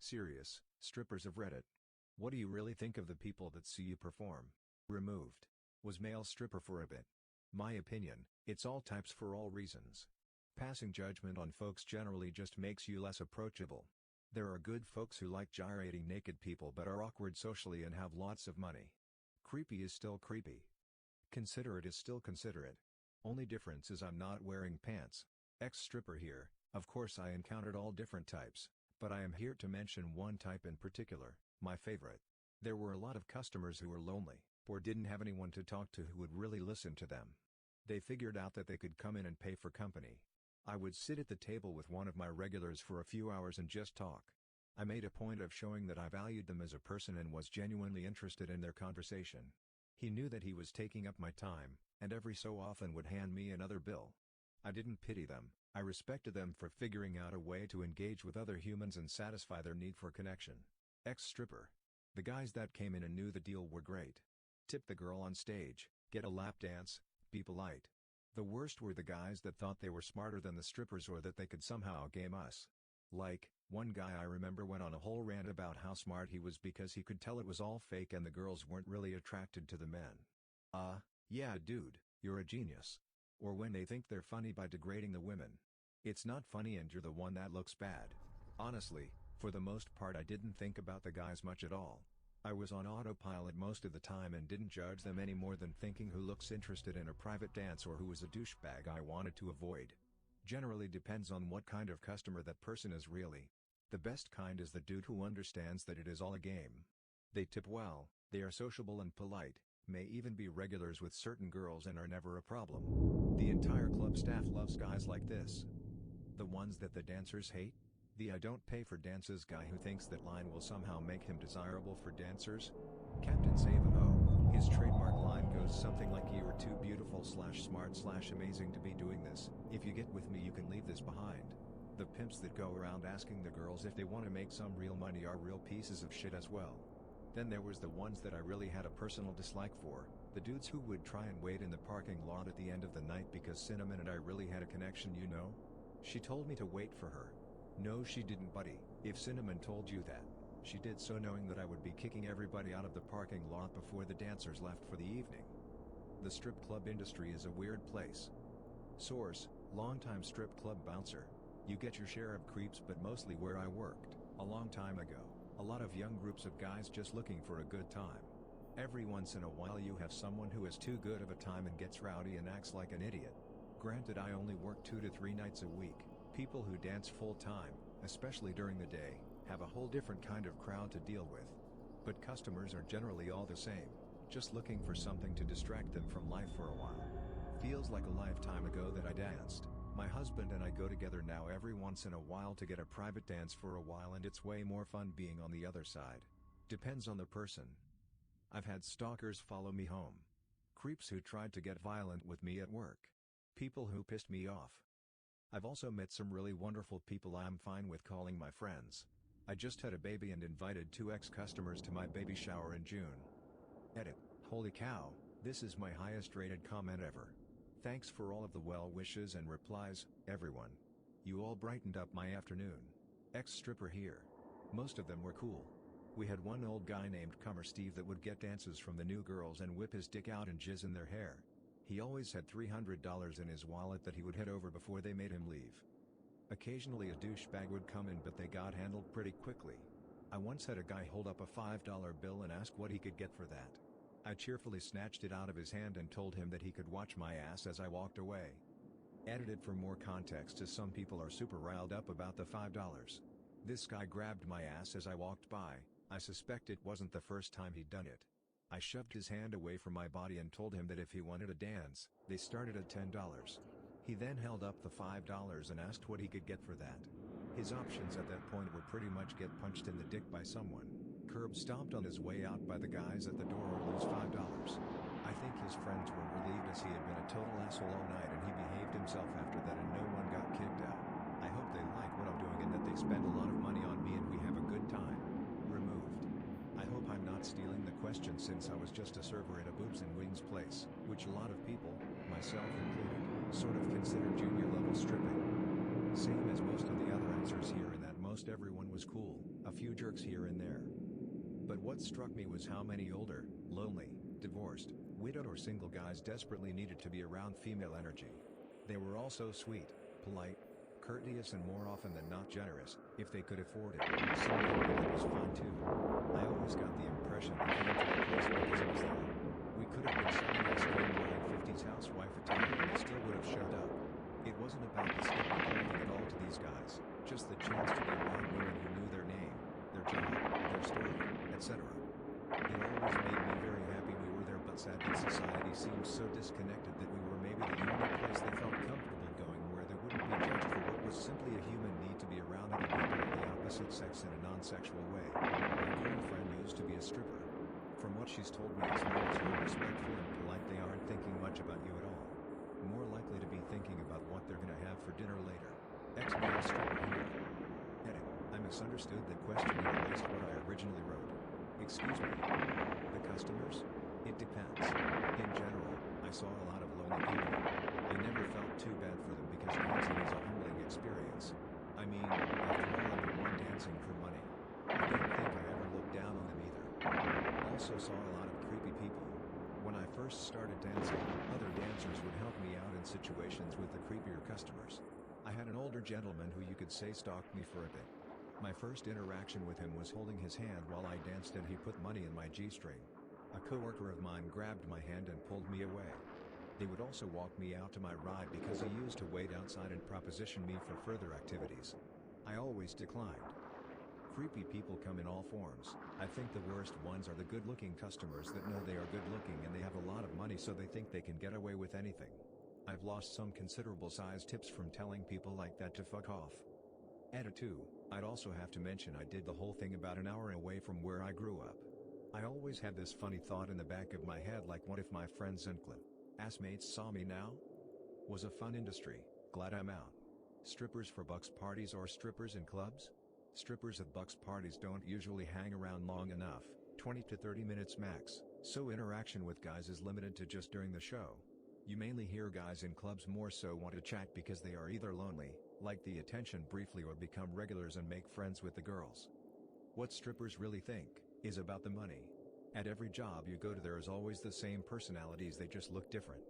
Serious, strippers of Reddit. What do you really think of the people that see you perform? Removed. Was male stripper for a bit. My opinion, it's all types for all reasons. Passing judgment on folks generally just makes you less approachable. There are good folks who like gyrating naked people but are awkward socially and have lots of money. Creepy is still creepy. Considerate is still considerate. Only difference is I'm not wearing pants. Ex-stripper here. Of course I encountered all different types, but I am here to mention one type in particular, my favorite. There were a lot of customers who were lonely, or didn't have anyone to talk to who would really listen to them. They figured out that they could come in and pay for company. I would sit at the table with one of my regulars for a few hours and just talk. I made a point of showing that I valued them as a person and was genuinely interested in their conversation. He knew that he was taking up my time, and every so often would hand me another bill. I didn't pity them, I respected them for figuring out a way to engage with other humans and satisfy their need for connection. Ex-stripper. The guys that came in and knew the deal were great. Tip the girl on stage, get a lap dance, be polite. The worst were the guys that thought they were smarter than the strippers or that they could somehow game us. Like, one guy I remember went on a whole rant about how smart he was because he could tell it was all fake and the girls weren't really attracted to the men. Yeah dude, you're a genius. Or when they think they're funny by degrading the women. It's not funny and you're the one that looks bad. Honestly, for the most part I didn't think about the guys much at all. I was on autopilot most of the time and didn't judge them any more than thinking who looks interested in a private dance or who is a douchebag I wanted to avoid. Generally depends on what kind of customer that person is really. The best kind is the dude who understands that it is all a game. They tip well, they are sociable and polite, may even be regulars with certain girls and are never a problem. The entire club staff loves guys like this. The ones that the dancers hate? The I don't pay for dances guy who thinks that line will somehow make him desirable for dancers? Captain Save-A-Ho, his trademark line goes something like you are too beautiful / smart / amazing to be doing this, if you get with me you can leave this behind. The pimps that go around asking the girls if they want to make some real money are real pieces of shit as well. Then there was the ones that I really had a personal dislike for, the dudes who would try and wait in the parking lot at the end of the night because Cinnamon and I really had a connection, you know? She told me to wait for her. No she didn't buddy, if Cinnamon told you that, she did so knowing that I would be kicking everybody out of the parking lot before the dancers left for the evening. The strip club industry is a weird place. Source, longtime strip club bouncer. You get your share of creeps but mostly where I worked, a long time ago, a lot of young groups of guys just looking for a good time. Every once in a while you have someone who has too good of a time and gets rowdy and acts like an idiot. Granted I only work 2 to 3 nights a week. People who dance full-time, especially during the day, have a whole different kind of crowd to deal with. But customers are generally all the same, just looking for something to distract them from life for a while. Feels like a lifetime ago that I danced. My husband and I go together now every once in a while to get a private dance for a while and it's way more fun being on the other side. Depends on the person. I've had stalkers follow me home. Creeps who tried to get violent with me at work. People who pissed me off. I've also met some really wonderful people I'm fine with calling my friends. I just had a baby and invited 2 ex-customers to my baby shower in June. Edit, holy cow, this is my highest rated comment ever. Thanks for all of the well wishes and replies, everyone. You all brightened up my afternoon. Ex-stripper here. Most of them were cool. We had one old guy named Cummer Steve that would get dances from the new girls and whip his dick out and jizz in their hair. He always had $300 in his wallet that he would head over before they made him leave. Occasionally a douchebag would come in but they got handled pretty quickly. I once had a guy hold up a $5 bill and ask what he could get for that. I cheerfully snatched it out of his hand and told him that he could watch my ass as I walked away. Edited for more context as some people are super riled up about the $5. This guy grabbed my ass as I walked by. I suspect it wasn't the first time he'd done it. I shoved his hand away from my body and told him that if he wanted a dance, they started at $10. He then held up the $5 and asked what he could get for that. His options at that point were pretty much get punched in the dick by someone, curb stomped on his way out by the guys at the door or lose $5. I think his friends were relieved as he had been a total asshole all night and he behaved himself after that and no one got kicked out. I hope they like what I'm doing and that they spend a lot of money on me and we have a good time. Removed. I hope I'm not stealing the question since I was just a server at a boobs and wings place, which a lot of people, myself included, sort of consider junior level stripping. Same as most of the other answers here in that most everyone was cool. a few jerks here and there. But what struck me was how many older, lonely, divorced, widowed or single guys desperately needed to be around female energy. They were all so sweet, polite, courteous and more often than not generous, if they could afford it. Some people it was fun too. I always got the impression they came to the place because it was there. We could have been selling ice cream wearing 50s housewife attire and they still would have showed up. It wasn't about the skipping clothing at all to these guys, just the chance to be around women who knew their name, their job, their story, etc. It always made me very happy we were there, but sad that society seems so disconnected that we were maybe the only place they felt comfortable going where they wouldn't be judged for what was simply a human need to be around other people of the opposite sex in a non-sexual way. My girlfriend used to be a stripper. From what she's told me, as long as you're respectful and polite, they aren't thinking much about you at all. More likely to be thinking about what they're gonna have for dinner later. Ex-male stripper here. Edit. I misunderstood the question and erased what I originally wrote. Excuse me. The customers? It depends. In general, I saw a lot of lonely people. I never felt too bad for them because dancing is a humbling experience. I mean, after all, I'm the one dancing for money. I don't think I ever looked down on them either. Also saw a lot of creepy people. When I first started dancing, other dancers would help me out in situations with the creepier customers. I had an older gentleman who you could say stalked me for a bit. My first interaction with him was holding his hand while I danced and he put money in my G-string. A coworker of mine grabbed my hand and pulled me away. They would also walk me out to my ride because he used to wait outside and proposition me for further activities. I always declined. Creepy people come in all forms. I think the worst ones are the good-looking customers that know they are good-looking and they have a lot of money so they think they can get away with anything. I've lost some considerable size tips from telling people like that to fuck off. Edit 2, I'd also have to mention I did the whole thing about an hour away from where I grew up. I always had this funny thought in the back of my head, like what if my friends and classmates saw me now? Was a fun industry, glad I'm out. Strippers for bucks parties or strippers in clubs? Strippers at bucks parties don't usually hang around long enough, 20 to 30 minutes max, so interaction with guys is limited to just during the show. You mainly hear guys in clubs more so want to chat because they are either lonely, like the attention briefly, or become regulars and make friends with the girls. What strippers really think is about the money. At every job you go to there is always the same personalities, they just look different.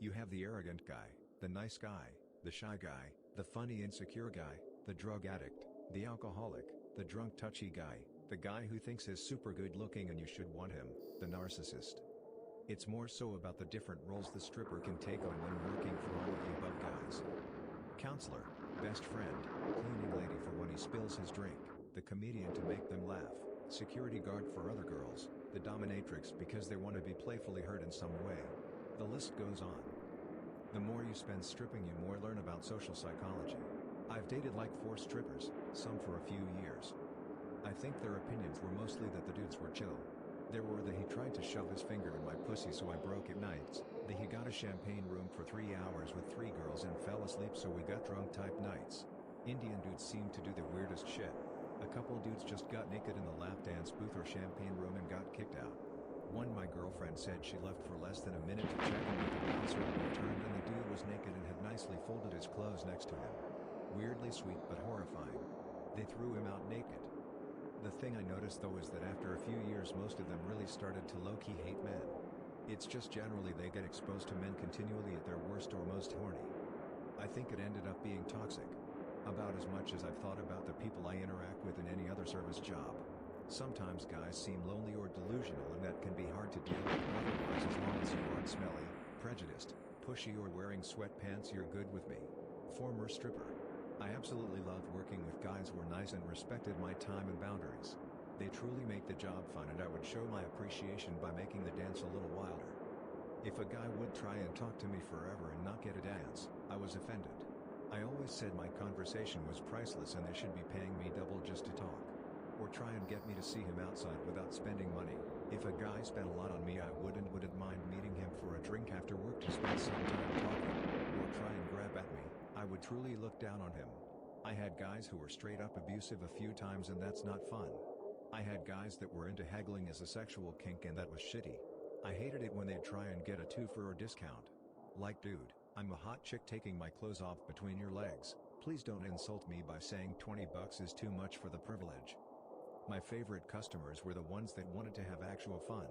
You have the arrogant guy, the nice guy, the shy guy, the funny insecure guy, the drug addict, the alcoholic, the drunk touchy guy, the guy who thinks is super good looking and you should want him, the narcissist. It's more so about the different roles the stripper can take on when working for all of the above guys. Counselor, best friend, cleaning lady for when he spills his drink, the comedian to make them laugh, security guard for other girls, the dominatrix because they want to be playfully hurt in some way. The list goes on. The more you spend stripping, you more learn about social psychology. I've dated like 4 strippers, some for a few years. I think their opinions were mostly that the dudes were chill. There were the he tried to shove his finger in my pussy so I broke it nights, the he got a champagne room for 3 hours with 3 girls and fell asleep so we got drunk type nights. Indian dudes seemed to do the weirdest shit. A couple dudes just got naked in the lap dance booth or champagne room and got kicked out. One, my girlfriend said she left for less than a minute to check in with the bouncer and returned and the dude was naked and had nicely folded his clothes next to him. Weirdly sweet but horrifying. They threw him out naked. The thing I noticed though is that after a few years most of them really started to low-key hate men. It's just generally they get exposed to men continually at their worst or most horny. I think it ended up being toxic. About as much as I've thought about the people I interact with in any other service job. Sometimes guys seem lonely or delusional and that can be hard to deal with, but otherwise as long as you aren't smelly, prejudiced, pushy or wearing sweatpants you're good with me. Former stripper. I absolutely loved working with guys who were nice and respected my time and boundaries. They truly make the job fun and I would show my appreciation by making the dance a little wilder. If a guy would try and talk to me forever and not get a dance, I was offended. I always said my conversation was priceless and they should be paying me double just to talk. Or try and get me to see him outside without spending money. If a guy spent a lot on me I wouldn't mind meeting him for a drink after work to spend some time talking, or try and grab at me. I would truly look down on him. I had guys who were straight up abusive a few times and that's not fun. I had guys that were into haggling as a sexual kink and that was shitty. I hated it when they'd try and get a 2 for a discount. Like dude, I'm a hot chick taking my clothes off between your legs, please don't insult me by saying $20 is too much for the privilege. My favorite customers were the ones that wanted to have actual fun.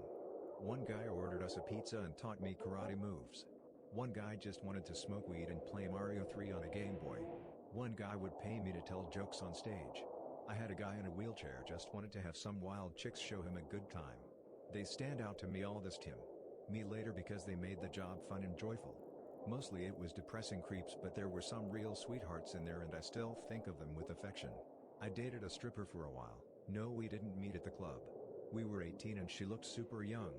One guy ordered us a pizza and taught me karate moves. One guy just wanted to smoke weed and play Mario 3 on a Game Boy. One guy would pay me to tell jokes on stage. I had a guy in a wheelchair just wanted to have some wild chicks show him a good time. They stand out to me all this time. Me later because they made the job fun and joyful. Mostly it was depressing creeps, but there were some real sweethearts in there and I still think of them with affection. I dated a stripper for a while. No, we didn't meet at the club. We were 18 and she looked super young.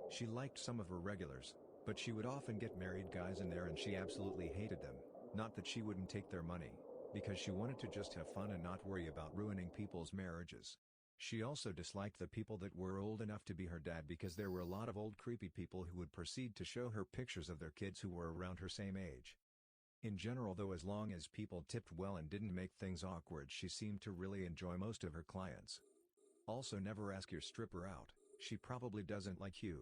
She liked some of her regulars, but she would often get married guys in there and she absolutely hated them. Not that she wouldn't take their money, because she wanted to just have fun and not worry about ruining people's marriages. She also disliked the people that were old enough to be her dad because there were a lot of old creepy people who would proceed to show her pictures of their kids who were around her same age. In general though, as long as people tipped well and didn't make things awkward, she seemed to really enjoy most of her clients. Also, never ask your stripper out, she probably doesn't like you.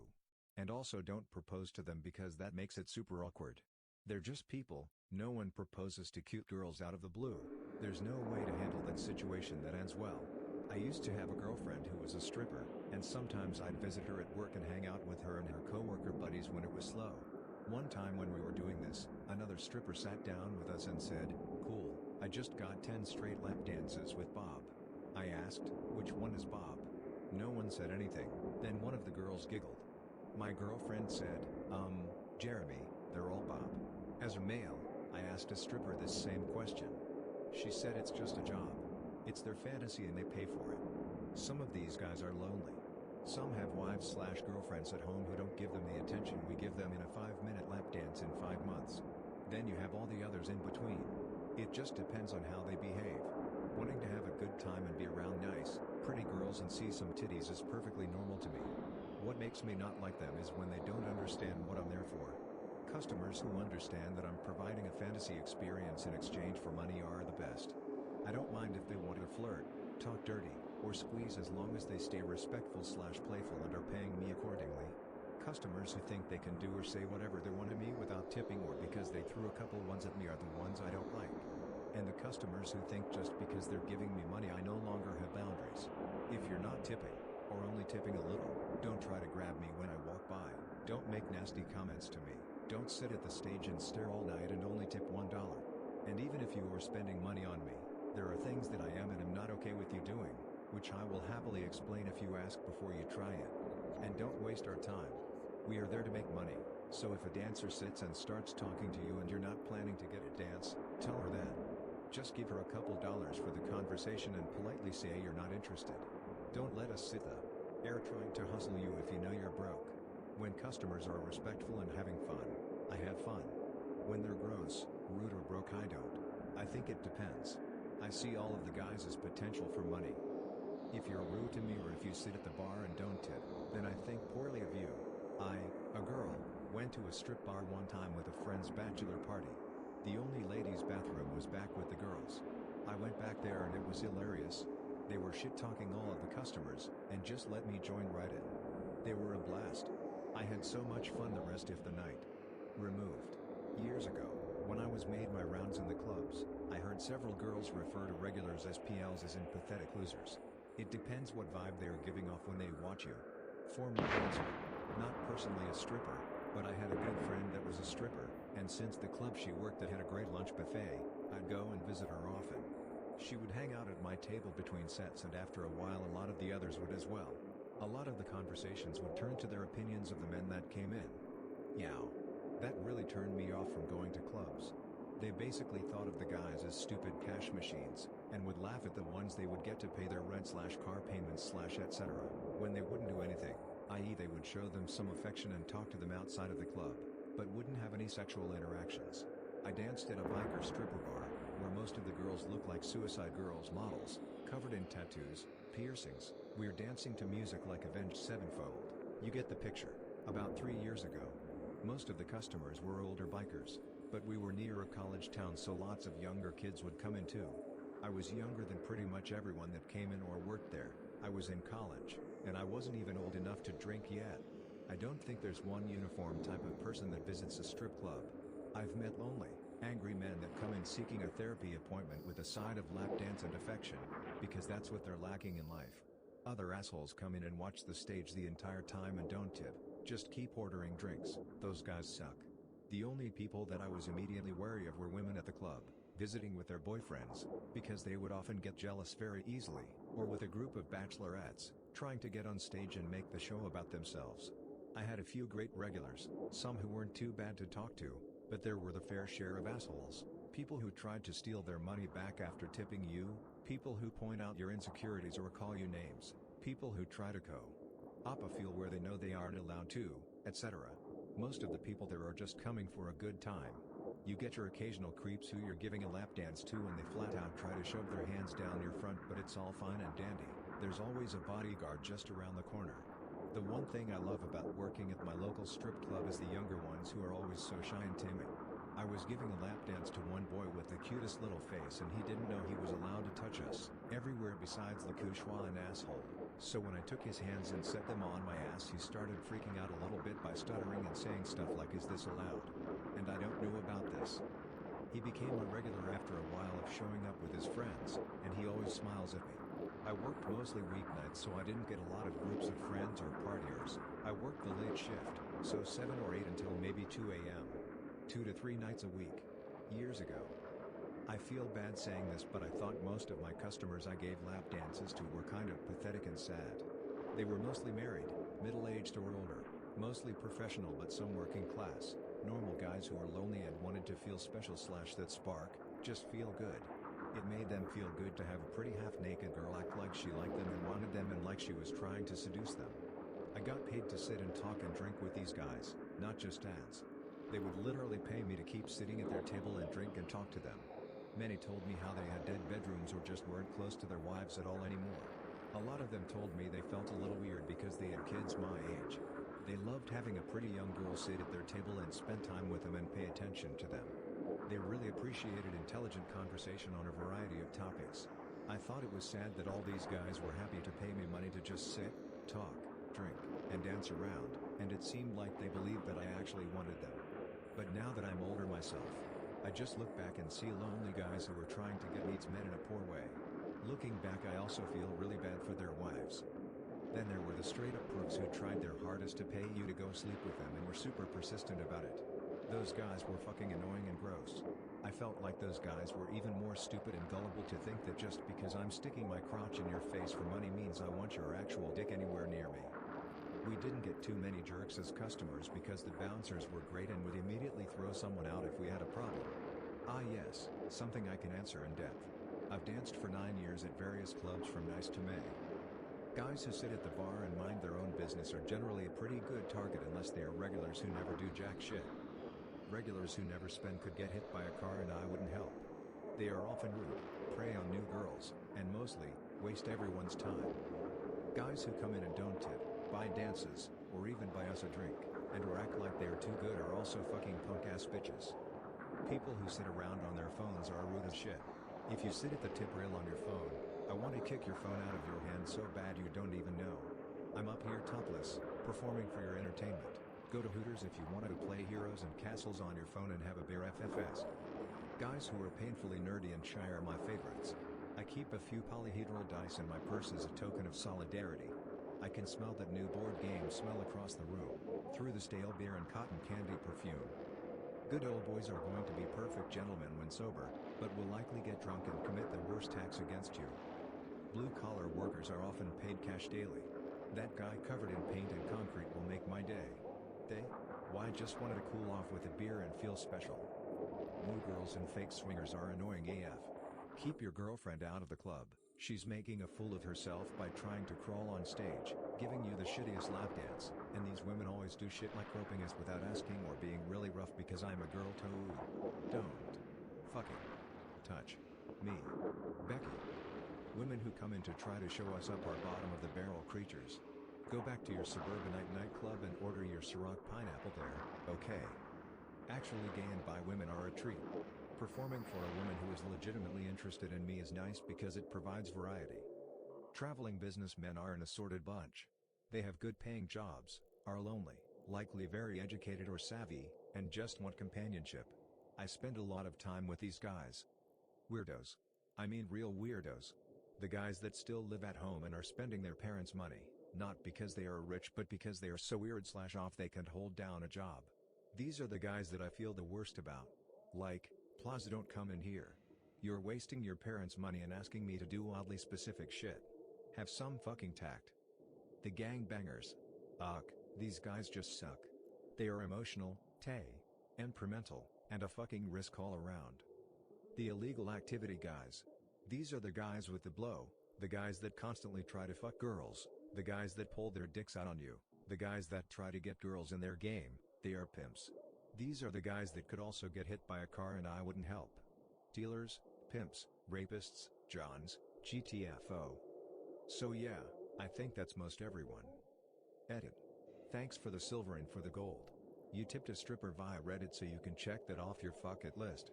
And also don't propose to them because that makes it super awkward. They're just people, no one proposes to cute girls out of the blue. There's no way to handle that situation that ends well. I used to have a girlfriend who was a stripper, and sometimes I'd visit her at work and hang out with her and her coworker buddies when it was slow. One time when we were doing this, another stripper sat down with us and said, "Cool, I just got 10 straight lap dances with Bob." I asked, "Which one is Bob?" No one said anything, then one of the girls giggled. My girlfriend said, Jeremy, they're all Bob." As a male, I asked a stripper this same question. She said it's just a job. It's their fantasy and they pay for it. Some of these guys are lonely. Some have wives/girlfriends at home who don't give them the attention we give them in a 5-minute lap dance in 5 months. Then you have all the others in between. It just depends on how they behave. Wanting to have a good time and be around nice, pretty girls and see some titties is perfectly normal to me. What makes me not like them is when they don't understand what I'm there for. Customers who understand that I'm providing a fantasy experience in exchange for money are the best. I don't mind if they want to flirt, talk dirty, or squeeze as long as they stay respectful/playful and are paying me accordingly. Customers who think they can do or say whatever they want to me without tipping or because they threw a couple ones at me are the ones I don't like. And the customers who think just because they're giving me money I no longer have boundaries. If you're not tipping, or only tipping a little, don't try to grab me when I walk by, don't make nasty comments to me, don't sit at the stage and stare all night and only tip $1. And even if you are spending money on me, there are things that I am and am not okay with you doing, which I will happily explain if you ask before you try it. And don't waste our time. We are there to make money, so if a dancer sits and starts talking to you and you're not planning to get a dance, tell her that. Just give her a couple dollars for the conversation and politely say you're not interested. Don't let us sit there trying to hustle you if you know you're broke. When customers are respectful and having fun, I have fun. When they're gross, rude or broke, I don't. I think it depends. I see all of the guys as potential for money. If you're rude to me or if you sit at the bar and don't tip, then I think poorly of you. A girl, went to a strip bar one time with a friend's bachelor party. The only ladies' bathroom was back with the girls. I went back there and it was hilarious. They were shit-talking all of the customers, and just let me join right in. They were a blast. I had so much fun the rest of the night. Removed. Years ago, when I was made my rounds in the clubs, I heard several girls refer to regulars as PLs, as in pathetic losers. It depends what vibe they are giving off when they watch you. Former dancer. Not personally a stripper, but I had a good friend that was a stripper, and since the club she worked at had a great lunch buffet, I'd go and visit her often. She would hang out at my table between sets and after a while a lot of the others would as well. A lot of the conversations would turn to their opinions of the men that came in. Yow. That really turned me off from going to clubs. They basically thought of the guys as stupid cash machines, and would laugh at the ones they would get to pay their rent/car payments/etc. when they wouldn't do anything, i.e. they would show them some affection and talk to them outside of the club, but wouldn't have any sexual interactions. I danced at a biker stripper bar, where most of the girls look like Suicide Girls models, covered in tattoos, piercings. We're dancing to music like Avenged Sevenfold. You get the picture. About 3 years ago. Most of the customers were older bikers, but we were near a college town so lots of younger kids would come in too. I was younger than pretty much everyone that came in or worked there. I was in college, and I wasn't even old enough to drink yet. I don't think there's one uniform type of person that visits a strip club. I've met lonely, angry men that come in seeking a therapy appointment with a side of lap dance and affection, because that's what they're lacking in life. Other assholes come in and watch the stage the entire time and don't tip, just keep ordering drinks. Those guys suck. The only people that I was immediately wary of were women at the club, visiting with their boyfriends, because they would often get jealous very easily, or with a group of bachelorettes, trying to get on stage and make the show about themselves. I had a few great regulars, some who weren't too bad to talk to, but there were the fair share of assholes, people who tried to steal their money back after tipping you, people who point out your insecurities or call you names, people who try to op a feel where they know they aren't allowed to, etc. Most of the people there are just coming for a good time. You get your occasional creeps who you're giving a lap dance to and they flat out try to shove their hands down your front, but it's all fine and dandy. There's always a bodyguard just around the corner. The one thing I love about working at my local strip club is the younger ones who are always so shy and timid. I was giving a lap dance to one boy with the cutest little face and he didn't know he was allowed to touch us everywhere besides the couchoir and asshole. So when I took his hands and set them on my ass, he started freaking out a little bit by stuttering and saying stuff like, "Is this allowed? And I don't know about this." He became a regular after a while of showing up with his friends, and he always smiles at me. I worked mostly weeknights, so I didn't get a lot of groups of friends or partiers. I worked the late shift, so 7 or 8 until maybe 2 a.m. 2 to 3 nights a week. Years ago. I feel bad saying this, but I thought most of my customers I gave lap dances to were kind of pathetic and sad. They were mostly married, middle-aged or older, mostly professional but some working class, normal guys who were lonely and wanted to feel special / that spark, just feel good. It made them feel good to have a pretty half-naked girl act like she liked them and wanted them and like she was trying to seduce them. I got paid to sit and talk and drink with these guys, not just ads. They would literally pay me to keep sitting at their table and drink and talk to them. Many told me how they had dead bedrooms or just weren't close to their wives at all anymore. A lot of them told me they felt a little weird because they had kids my age. They loved having a pretty young girl sit at their table and spend time with them and pay attention to them. They really appreciated intelligent conversation on a variety of topics. I thought it was sad that all these guys were happy to pay me money to just sit, talk, drink, and dance around, and it seemed like they believed that I actually wanted them. But now that I'm older myself, I just look back and see lonely guys who are trying to get needs met in a poor way. Looking back, I also feel really bad for their wives. Then there were the straight-up crooks who tried their hardest to pay you to go sleep with them and were super persistent about it. Those guys were fucking annoying and gross. I felt like those guys were even more stupid and gullible to think that just because I'm sticking my crotch in your face for money means I want your actual dick anywhere near me. We didn't get too many jerks as customers because the bouncers were great and would immediately throw someone out if we had a problem. Ah yes, something I can answer in depth. I've danced for 9 years at various clubs from Nice to May. Guys who sit at the bar and mind their own business are generally a pretty good target unless they are regulars who never do jack shit. Regulars who never spend could get hit by a car and I wouldn't help. They are often rude, prey on new girls, and mostly, waste everyone's time. Guys who come in and don't tip, buy dances, or even buy us a drink, and or act like they are too good are also fucking punk-ass bitches. People who sit around on their phones are rude as shit. If you sit at the tip rail on your phone, I want to kick your phone out of your hand so bad you don't even know. I'm up here topless, performing for your entertainment. Go to Hooters if you wanted to play Heroes and Castles on your phone and have a beer FFS. Guys who are painfully nerdy and shy are my favorites. I keep a few polyhedral dice in my purse as a token of solidarity. I can smell that new board game smell across the room, through the stale beer and cotton candy perfume. Good old boys are going to be perfect gentlemen when sober, but will likely get drunk and commit the worst acts against you. Blue-collar workers are often paid cash daily. That guy covered in paint and concrete will make my day. They? Why, just wanted to cool off with a beer and feel special. New girls and fake swingers are annoying AF. Keep your girlfriend out of the club. She's making a fool of herself by trying to crawl on stage, giving you the shittiest lap dance, and these women always do shit like groping us without asking or being really rough because I'm a girl toad. Don't fucking touch me. Becky. Women who come in to try to show us up are bottom of the barrel creatures. Go back to your suburbanite nightclub and order your Ciroc pineapple there, okay? Actually, gay and bi women are a treat. Performing for a woman who is legitimately interested in me is nice because it provides variety. Traveling businessmen are an assorted bunch. They have good paying jobs, are lonely, likely very educated or savvy, and just want companionship. I spend a lot of time with these guys. Weirdos. I mean real weirdos. The guys that still live at home and are spending their parents' money, not because they are rich but because they are so weird/off they can't hold down a job. These are the guys that I feel the worst about. Like, Plaza, don't come in here. You're wasting your parents' money and asking me to do oddly specific shit. Have some fucking tact. The gangbangers. Ugh, these guys just suck. They are emotional, temperamental, and a fucking risk all around. The illegal activity guys. These are the guys with the blow, the guys that constantly try to fuck girls, the guys that pull their dicks out on you, the guys that try to get girls in their game. They are pimps. These are the guys that could also get hit by a car and I wouldn't help. Dealers, pimps, rapists, Johns, GTFO. So yeah, I think that's most everyone. Edit. Thanks for the silver and for the gold. You tipped a stripper via Reddit, so you can check that off your fuck it list.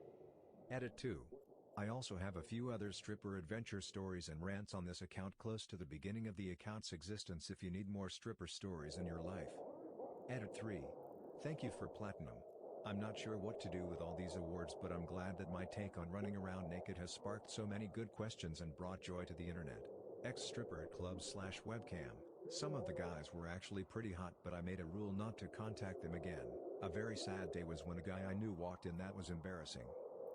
Edit 2. I also have a few other stripper adventure stories and rants on this account close to the beginning of the account's existence if you need more stripper stories in your life. Edit 3. Thank you for platinum. I'm not sure what to do with all these awards, but I'm glad that my take on running around naked has sparked so many good questions and brought joy to the internet. Ex-stripper at clubs/webcam. Some of the guys were actually pretty hot, but I made a rule not to contact them again. A very sad day was when a guy I knew walked in. That was embarrassing.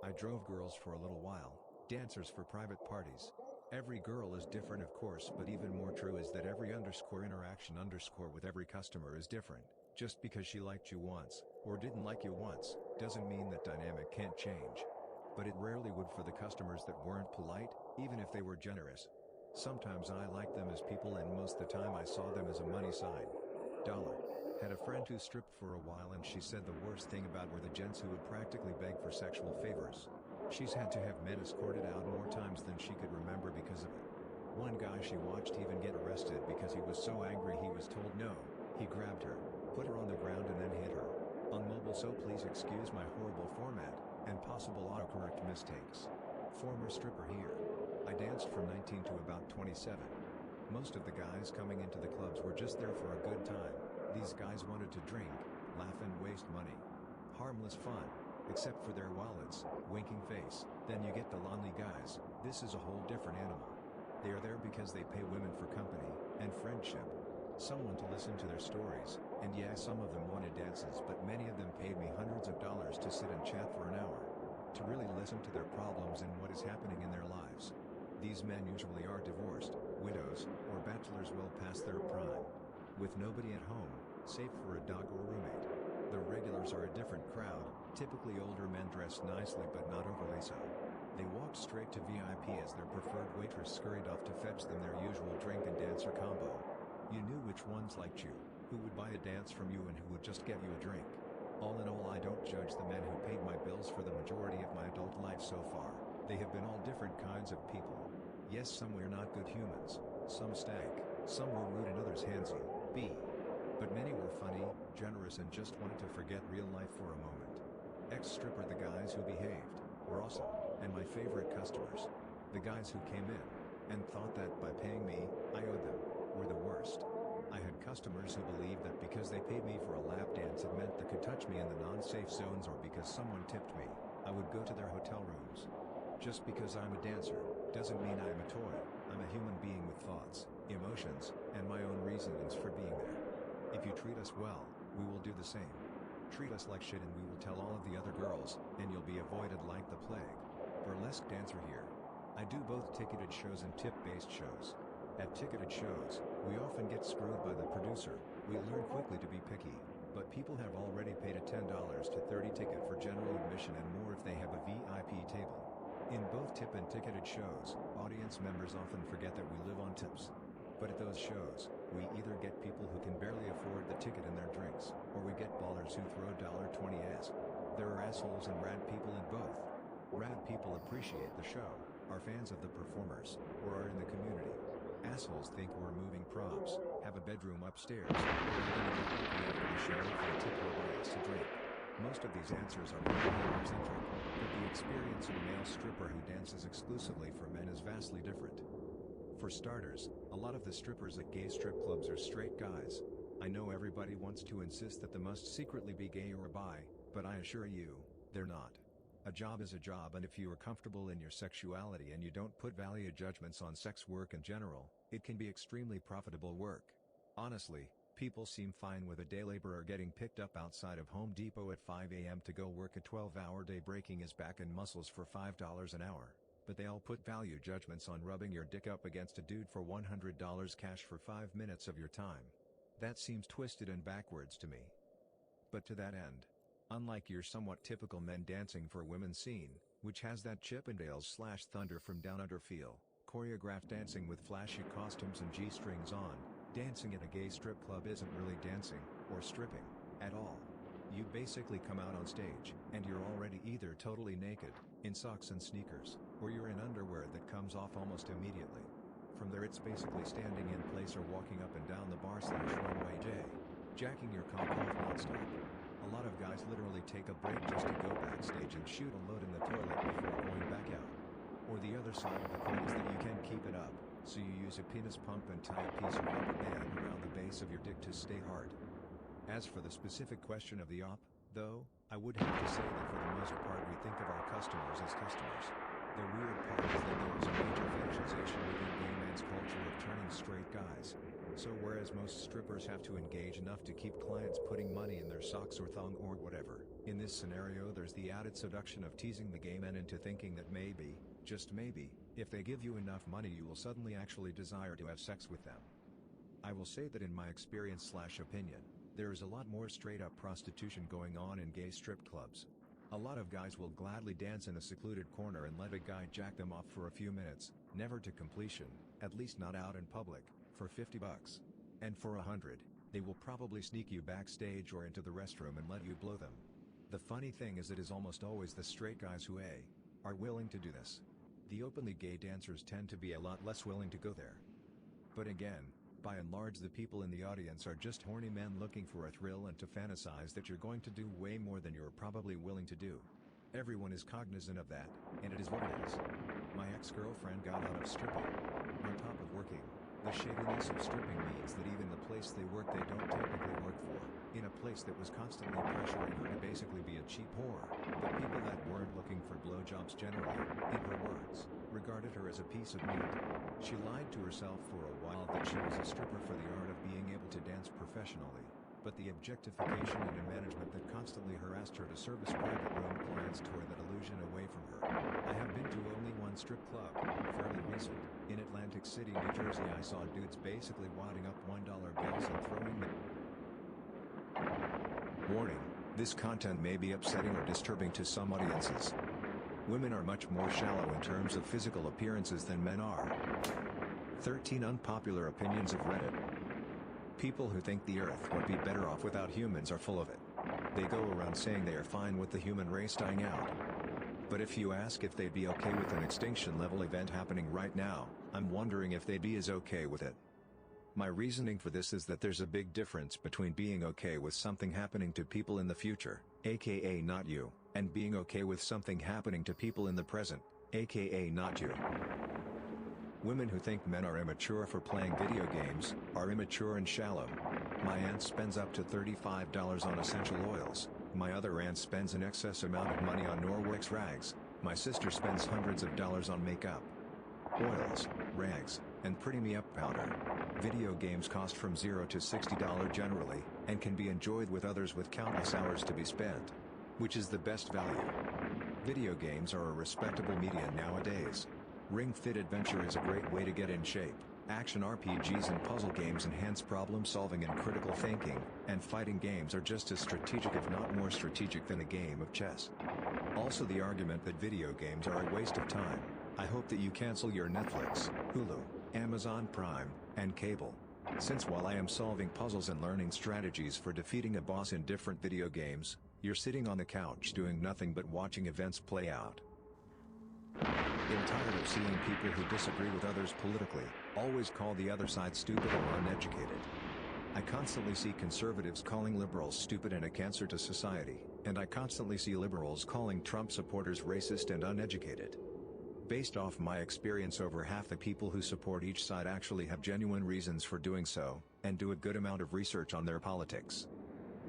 I drove girls for a little while, dancers for private parties. Every girl is different, of course, but even more true is that every interaction with every customer is different. Just because she liked you once, or didn't like you once, doesn't mean that dynamic can't change. But it rarely would for the customers that weren't polite, even if they were generous. Sometimes I liked them as people, and most the time I saw them as a money sign. Dollar. Had a friend who stripped for a while, and she said the worst thing about were the gents who would practically beg for sexual favors. She's had to have men escorted out more times than she could remember because of it. One guy she watched even get arrested because he was so angry he was told no. He grabbed her, put her on the ground and then hit her. On mobile, so please excuse my horrible format and possible autocorrect mistakes. Former stripper here. I danced from 19 to about 27. Most of the guys coming into the clubs were just there for a good time. These guys wanted to drink, laugh and waste money. Harmless fun, except for their wallets, winking face. Then you get the lonely guys. This is a whole different animal. They are there because they pay women for company and friendship. Someone to listen to their stories, and yeah, some of them wanted dances, but many of them paid me hundreds of dollars to sit and chat for an hour. To really listen to their problems and what is happening in their lives. These men usually are divorced, widows, or bachelors well past their prime. With nobody at home, save for a dog or roommate. The regulars are a different crowd, typically older men dressed nicely but not overly so. They walked straight to VIP as their preferred waitress scurried off to fetch them their usual drink and dancer combo. You knew which ones liked you, who would buy a dance from you and who would just get you a drink. All in all, I don't judge the men who paid my bills for the majority of my adult life so far. They have been all different kinds of people. Yes, some were not good humans, some stank, some were rude and others handsy, but many were funny, generous and just wanted to forget real life for a moment. Ex-stripper, the guys who behaved, were awesome, and my favorite customers. The guys who came in, and thought that by paying me, I owed them, were the worst. I had customers who believed that because they paid me for a lap dance it meant they could touch me in the non-safe zones, or because someone tipped me, I would go to their hotel rooms. Just because I'm a dancer, doesn't mean I'm a toy. I'm a human being with thoughts, emotions, and my own reasons for being there. If you treat us well, we will do the same. Treat us like shit and we will tell all of the other girls, and you'll be avoided like the plague. Burlesque dancer here. I do both ticketed shows and tip-based shows. At ticketed shows, we often get screwed by the producer. We learn quickly to be picky, but people have already paid a $10 to $30 ticket for general admission and more if they have a VIP table. In both tip and ticketed shows, audience members often forget that we live on tips. But at those shows, we either get people who can barely afford the ticket and their drinks, or we get ballers who throw $20s. There are assholes and rad people in both. Rad people appreciate the show, are fans of the performers, or are in the community. Assholes think we're moving props, have a bedroom upstairs, or are going to get people after the show for a tip or buy us a drink. Most of these answers are very eccentric, but the experience of a male stripper who dances exclusively for men is vastly different. For starters, a lot of the strippers at gay strip clubs are straight guys. I know everybody wants to insist that they must secretly be gay or bi, but I assure you, they're not. A job is a job, and if you are comfortable in your sexuality and you don't put value judgments on sex work in general, it can be extremely profitable work. Honestly, people seem fine with a day laborer getting picked up outside of Home Depot at 5 a.m. to go work a 12-hour day breaking his back and muscles for $5 an hour, but they all put value judgments on rubbing your dick up against a dude for $100 cash for 5 minutes of your time. That seems twisted and backwards to me. But to that end, unlike your somewhat typical men dancing for women scene, which has that Chippendales/Thunder from Down Under feel, choreographed dancing with flashy costumes and G-strings on, dancing at a gay strip club isn't really dancing, or stripping, at all. You basically come out on stage, and you're already either totally naked, in socks and sneakers, or you're in underwear that comes off almost immediately. From there it's basically standing in place or walking up and down the bar/runway jacking your cock off non-stop. A lot of guys literally take a break just to go backstage and shoot a load in the toilet before going back out. Or the other side of the coin is that you can't keep it up, so you use a penis pump and tie a piece of rubber band around the base of your dick to stay hard. As for the specific question of the op, though, I would have to say that for the most part we think of our customers as customers. The weird part is that there is a major fetishization within gay men's culture of turning straight guys. So whereas most strippers have to engage enough to keep clients putting money in their socks or thong or whatever, in this scenario there's the added seduction of teasing the gay men into thinking that maybe, just maybe, if they give you enough money you will suddenly actually desire to have sex with them. I will say that in my experience/opinion, there is a lot more straight-up prostitution going on in gay strip clubs. A lot of guys will gladly dance in a secluded corner and let a guy jack them off for a few minutes, never to completion, at least not out in public, for $50. And for $100, they will probably sneak you backstage or into the restroom and let you blow them. The funny thing is it is almost always the straight guys who are willing to do this. The openly gay dancers tend to be a lot less willing to go there. But again, by and large the people in the audience are just horny men looking for a thrill and to fantasize that you're going to do way more than you're probably willing to do. Everyone is cognizant of that, and it is what it is. My ex-girlfriend got out of stripping. On top of working, the shadiness of stripping means that even the place they work they don't technically work for, in a place that was constantly pressuring her to basically be a cheap whore, the people that weren't looking for blowjobs generally, in her words, regarded her as a piece of meat. She lied to herself for a while that she was a stripper for the art of being able to dance professionally, but the objectification and management that constantly harassed her to service private room clients tore that illusion away from her. I have been to only one strip club, fairly recent. In Atlantic City, New Jersey I saw dudes basically wadding up $1 bills and throwing them. Warning, this content may be upsetting or disturbing to some audiences. Women are much more shallow in terms of physical appearances than men are. 13 unpopular opinions of Reddit. People who think the Earth would be better off without humans are full of it. They go around saying they are fine with the human race dying out. But if you ask if they'd be okay with an extinction-level event happening right now, I'm wondering if they'd be as okay with it. My reasoning for this is that there's a big difference between being okay with something happening to people in the future, aka not you, and being okay with something happening to people in the present, aka not you. Women who think men are immature for playing video games, are immature and shallow. My aunt spends up to $35 on essential oils, my other aunt spends an excess amount of money on Norwex rags, my sister spends hundreds of dollars on makeup, oils, rags, and pretty me-up powder. Video games cost from $0 to $60 generally, and can be enjoyed with others with countless hours to be spent. Which is the best value? Video games are a respectable media nowadays. Ring Fit Adventure is a great way to get in shape. Action RPGs and puzzle games enhance problem solving and critical thinking, and fighting games are just as strategic if not more strategic than a game of chess. Also the argument that video games are a waste of time. I hope that you cancel your Netflix, Hulu, Amazon Prime, and cable. Since while I am solving puzzles and learning strategies for defeating a boss in different video games, you're sitting on the couch doing nothing but watching events play out. I'm tired of seeing people who disagree with others politically, always call the other side stupid or uneducated. I constantly see conservatives calling liberals stupid and a cancer to society, and I constantly see liberals calling Trump supporters racist and uneducated. Based off my experience, over half the people who support each side actually have genuine reasons for doing so, and do a good amount of research on their politics.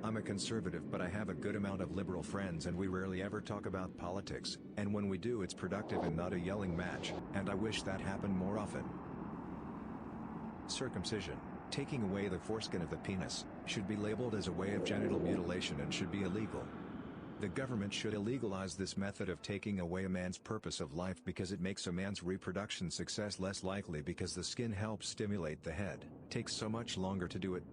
I'm a conservative, but I have a good amount of liberal friends and we rarely ever talk about politics, and when we do it's productive and not a yelling match, and I wish that happened more often. Circumcision, taking away the foreskin of the penis, should be labeled as a way of genital mutilation and should be illegal. The government should illegalize this method of taking away a man's purpose of life because it makes a man's reproduction success less likely because the skin helps stimulate the head. Takes so much longer to do it.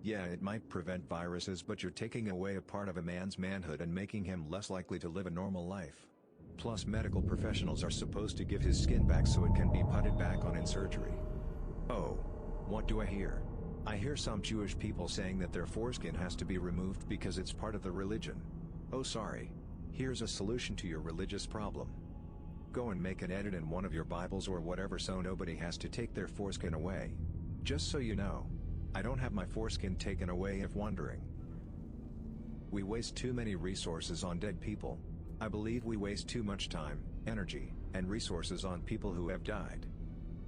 Yeah, it might prevent viruses, but you're taking away a part of a man's manhood and making him less likely to live a normal life. Plus, medical professionals are supposed to give his skin back so it can be putted back on in surgery. Oh. What do I hear? I hear some Jewish people saying that their foreskin has to be removed because it's part of the religion. Oh sorry. Here's a solution to your religious problem. Go and make an edit in one of your Bibles or whatever so nobody has to take their foreskin away. Just so you know, I don't have my foreskin taken away if wondering. We waste too many resources on dead people. I believe we waste too much time, energy, and resources on people who have died.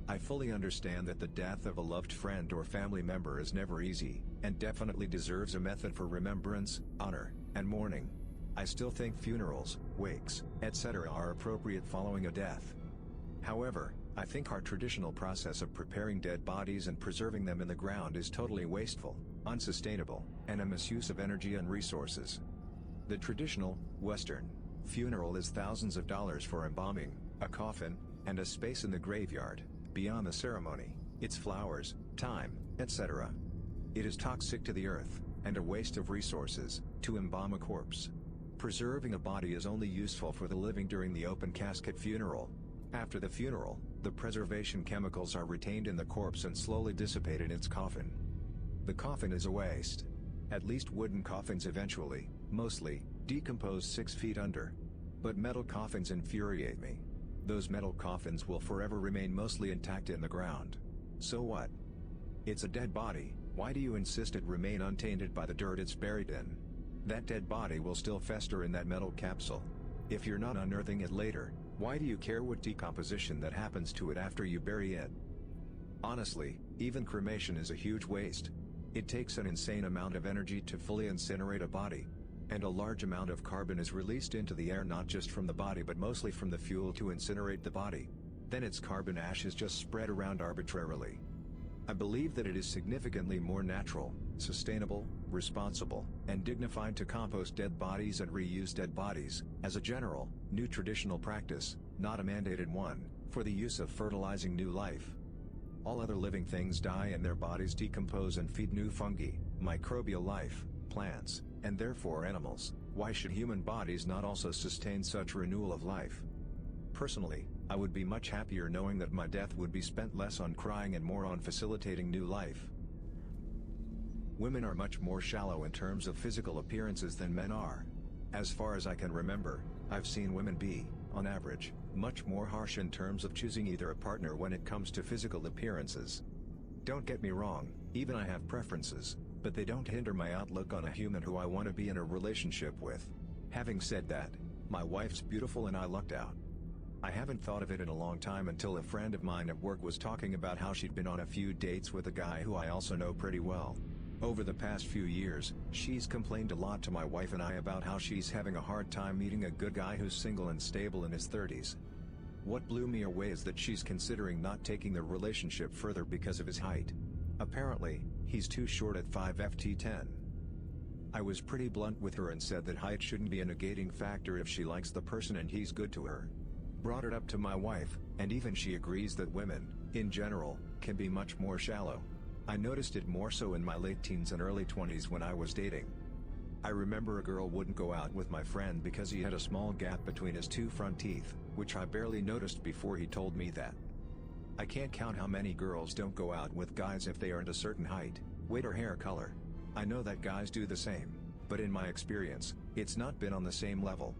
I fully understand that the death of a loved friend or family member is never easy, and definitely deserves a method for remembrance, honor, and mourning. I still think funerals, wakes, etc. are appropriate following a death. However, I think our traditional process of preparing dead bodies and preserving them in the ground is totally wasteful, unsustainable, and a misuse of energy and resources. The traditional, Western, funeral is thousands of dollars for embalming, a coffin, and a space in the graveyard. Beyond the ceremony, it's flowers, time, etc. It is toxic to the earth, and a waste of resources, to embalm a corpse. Preserving a body is only useful for the living during the open casket funeral. After the funeral, the preservation chemicals are retained in the corpse and slowly dissipate in its coffin. The coffin is a waste. At least wooden coffins eventually, mostly, decompose 6 feet under. But metal coffins infuriate me. Those metal coffins will forever remain mostly intact in the ground. So what? It's a dead body, why do you insist it remain untainted by the dirt it's buried in? That dead body will still fester in that metal capsule. If you're not unearthing it later, why do you care what decomposition that happens to it after you bury it? Honestly, even cremation is a huge waste. It takes an insane amount of energy to fully incinerate a body. And a large amount of carbon is released into the air, not just from the body but mostly from the fuel to incinerate the body. Then its carbon ash is just spread around arbitrarily. I believe that it is significantly more natural, sustainable, responsible, and dignified to compost dead bodies and reuse dead bodies, as a general, new traditional practice, not a mandated one, for the use of fertilizing new life. All other living things die and their bodies decompose and feed new fungi, microbial life, plants, and therefore animals. Why should human bodies not also sustain such renewal of life? Personally, I would be much happier knowing that my death would be spent less on crying and more on facilitating new life. Women are much more shallow in terms of physical appearances than men are. As far as I can remember, I've seen women be, on average, much more harsh in terms of choosing either a partner when it comes to physical appearances. Don't get me wrong, even I have preferences, but they don't hinder my outlook on a human who I want to be in a relationship with. Having said that, my wife's beautiful and I lucked out. I haven't thought of it in a long time until a friend of mine at work was talking about how she'd been on a few dates with a guy who I also know pretty well. Over the past few years, she's complained a lot to my wife and I about how she's having a hard time meeting a good guy who's single and stable in his 30s. What blew me away is that she's considering not taking the relationship further because of his height. Apparently, he's too short at 5'10". I was pretty blunt with her and said that height shouldn't be a negating factor if she likes the person and he's good to her. Brought it up to my wife, and even she agrees that women, in general, can be much more shallow. I noticed it more so in my late teens and early 20s when I was dating. I remember a girl wouldn't go out with my friend because he had a small gap between his 2 front teeth, which I barely noticed before he told me that. I can't count how many girls don't go out with guys if they aren't a certain height, weight or hair color. I know that guys do the same, but in my experience, it's not been on the same level.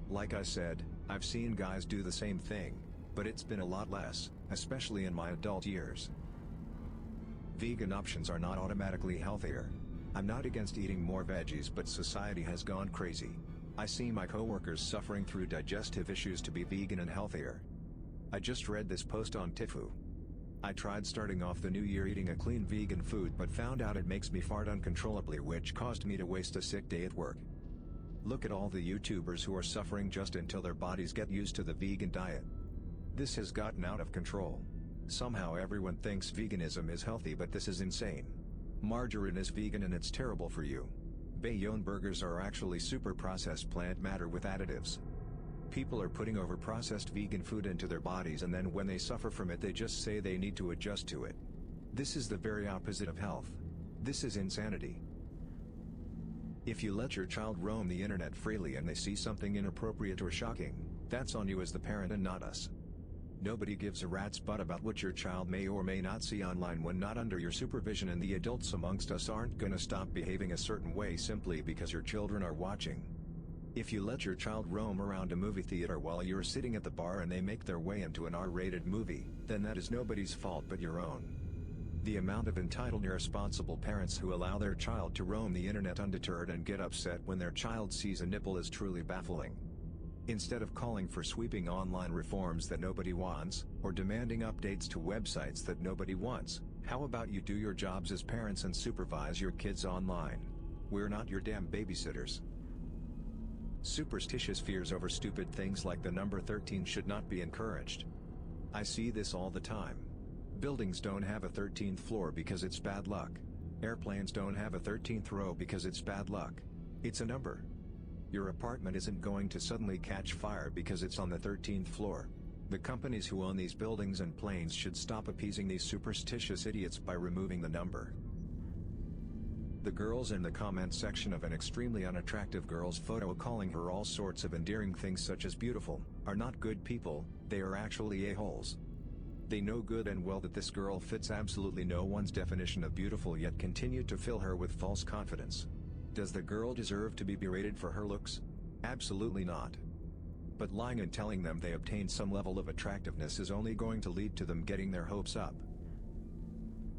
Like I said, I've seen guys do the same thing, but it's been a lot less, especially in my adult years. Vegan options are not automatically healthier. I'm not against eating more veggies, but society has gone crazy. I see my coworkers suffering through digestive issues to be vegan and healthier. I just read this post on Tifu. I tried starting off the new year eating a clean vegan food but found out it makes me fart uncontrollably, which caused me to waste a sick day at work. Look at all the YouTubers who are suffering just until their bodies get used to the vegan diet. This has gotten out of control. Somehow everyone thinks veganism is healthy, but this is insane. Margarine is vegan and it's terrible for you. Bayonne burgers are actually super processed plant matter with additives. People are putting over-processed vegan food into their bodies, and then when they suffer from it they just say they need to adjust to it. This is the very opposite of health. This is insanity. If you let your child roam the internet freely and they see something inappropriate or shocking, that's on you as the parent and not us. Nobody gives a rat's butt about what your child may or may not see online when not under your supervision, and the adults amongst us aren't gonna stop behaving a certain way simply because your children are watching. If you let your child roam around a movie theater while you're sitting at the bar and they make their way into an R-rated movie, then that is nobody's fault but your own. The amount of entitled, irresponsible parents who allow their child to roam the internet undeterred and get upset when their child sees a nipple is truly baffling. Instead of calling for sweeping online reforms that nobody wants, or demanding updates to websites that nobody wants, how about you do your jobs as parents and supervise your kids online? We're not your damn babysitters. Superstitious fears over stupid things like the number 13 should not be encouraged. I see this all the time. Buildings don't have a 13th floor because it's bad luck. Airplanes don't have a 13th row because it's bad luck. It's a number. Your apartment isn't going to suddenly catch fire because it's on the 13th floor. The companies who own these buildings and planes should stop appeasing these superstitious idiots by removing the number. The girls in the comment section of an extremely unattractive girl's photo calling her all sorts of endearing things such as beautiful, are not good people, they are actually a-holes. They know good and well that this girl fits absolutely no one's definition of beautiful, yet continue to fill her with false confidence. Does the girl deserve to be berated for her looks? Absolutely not. But lying and telling them they obtained some level of attractiveness is only going to lead to them getting their hopes up.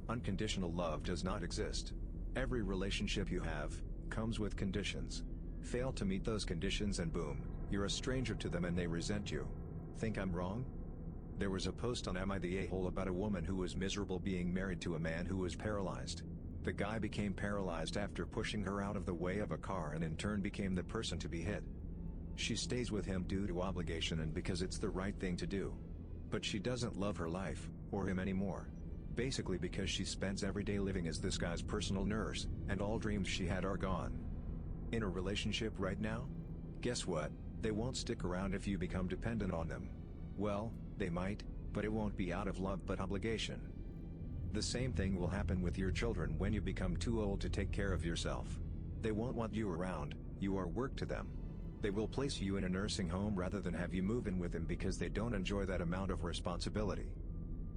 Unconditional love does not exist. Every relationship you have comes with conditions. Fail to meet those conditions and boom, you're a stranger to them and they resent you. Think I'm wrong? There was a post on Am I the A-hole about a woman who was miserable being married to a man who was paralyzed. The guy became paralyzed after pushing her out of the way of a car and in turn became the person to be hit. She stays with him due to obligation and because it's the right thing to do. But she doesn't love her life, or him anymore. Basically because she spends every day living as this guy's personal nurse, and all dreams she had are gone. In a relationship right now? Guess what? They won't stick around if you become dependent on them. Well, they might, but it won't be out of love but obligation. The same thing will happen with your children when you become too old to take care of yourself. They won't want you around, you are work to them. They will place you in a nursing home rather than have you move in with them because they don't enjoy that amount of responsibility.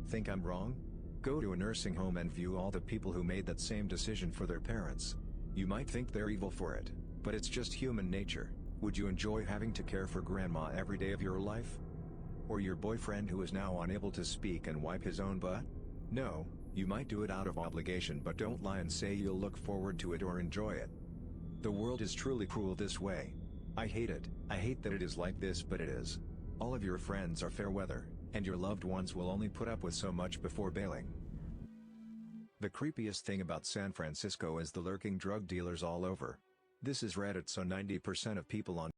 Think I'm wrong? Go to a nursing home and view all the people who made that same decision for their parents. You might think they're evil for it, but it's just human nature. Would you enjoy having to care for grandma every day of your life? Or your boyfriend who is now unable to speak and wipe his own butt? No, you might do it out of obligation, but don't lie and say you'll look forward to it or enjoy it. The world is truly cruel this way. I hate it. I hate that it is like this, but it is. All of your friends are fair weather, and your loved ones will only put up with so much before bailing. The creepiest thing about San Francisco is the lurking drug dealers all over. This is Reddit, so 90% of people on